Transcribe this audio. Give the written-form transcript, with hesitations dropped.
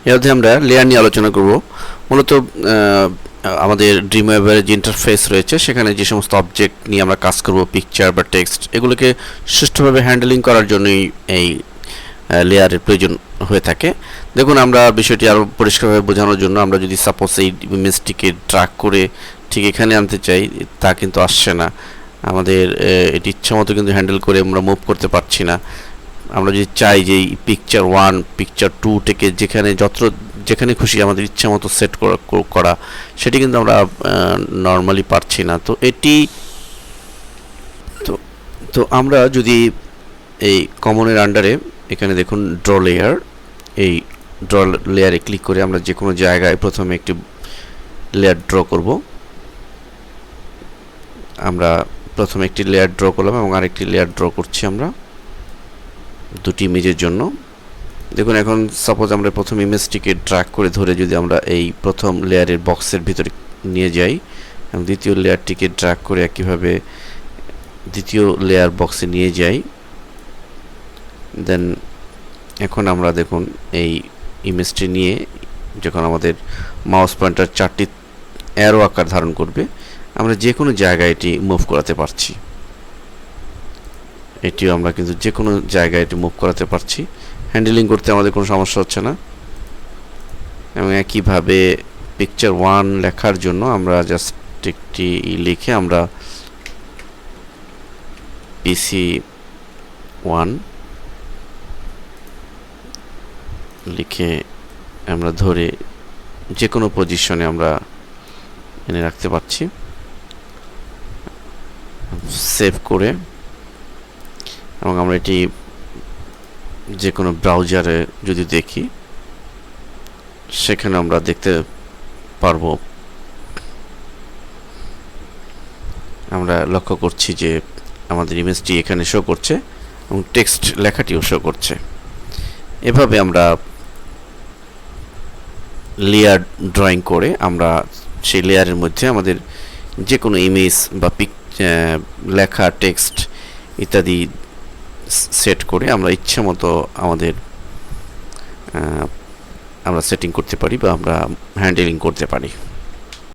এর মধ্যে আমরা লেয়ার নিয়ে আলোচনা করব। মূলত আমাদের ড্রিমওয়েভের যে ইন্টারফেস রয়েছে সেখানে যে সমস্ত অবজেক্ট নিয়ে আমরা কাজ করব, পিকচার বা টেক্সট, এগুলোকে সুষ্ঠুভাবে হ্যান্ডেলিং করার জন্যই এই লেয়ারের প্রয়োজন হয়ে থাকে। দেখুন, আমরা বিষয়টি আরও পরিষ্কারভাবে বোঝানোর জন্য আমরা যদি সাপোজ এই ইমেজটিকে ড্র্যাগ করে ঠিক এখানে আনতে চাই, তা কিন্তু আসছে না। আমাদের এটি ইচ্ছামতো কিন্তু হ্যান্ডেল করে আমরা মুভ করতে পারছি না। আমরা যদি চাই যে পিকচার 1 পিকচার 2 থেকে যেখানে খুশি আমাদের ইচ্ছা মতো সেট করা সেটি কিন্তু আমরা নর্মালি পারছি না। তো এটি তো আমরা যদি এই কমনের আন্ডারে এখানে দেখুন ড্র লেয়ার, এই ড্র লেয়ারে ক্লিক করে আমরা যে কোনো জায়গায় প্রথমে একটি লেয়ার ড্র করব। আমরা প্রথমে একটি লেয়ার ড্র করলাম এবং আরেকটি লেয়ার ড্র করছি আমরা দুটি ইমেজের জন্য। দেখুন, এখন সাপোজ আমরা প্রথম ইমেজটিকে ড্র্যাগ করে ধরে যদি আমরা এই প্রথম লেয়ারের বক্সের ভিতরে নিয়ে যাই এবং দ্বিতীয় লেয়ারটিকে ড্র্যাগ করে একইভাবে দ্বিতীয় লেয়ার বক্সে নিয়ে যাই, দেন এখন আমরা দেখুন এই ইমেজটি নিয়ে যখন আমাদের মাউস পয়েন্টার 4টি অ্যারো আকার ধারণ করবে, আমরা যে কোনো জায়গায় এটি মুভ করাতে পারছি। এটিও আমরা কিন্তু যে কোনো জায়গায় এটি মুভ করাতে পারছি, হ্যান্ডেলিং করতে আমাদের কোনো সমস্যা হচ্ছে না। এবং একইভাবে পিকচার 1 লেখার জন্য আমরা জাস্ট একটি লিখে আমরা PC1 লিখে আমরা ধরে যে কোনো পজিশনে আমরা এনে রাখতে পারছি। সেভ করে এবং আমরা এটি যে কোনো ব্রাউজারে যদি দেখি সেখানে আমরা দেখতে পারবো। আমরা লক্ষ্য করছি যে আমাদের ইমেজটি এখানে শো করছে এবং টেক্সট লেখাটিও শো করছে। এভাবে আমরা লেয়ার ড্রয়িং করে আমরা সেই লেয়ারের মধ্যে আমাদের যে কোনো ইমেজ বা লেখা, টেক্সট ইত্যাদি সেট করে আমরা ইচ্ছা মতো আমরা সেটিং করতে পারি বা আমরা হ্যান্ডেলিং করতে পারি।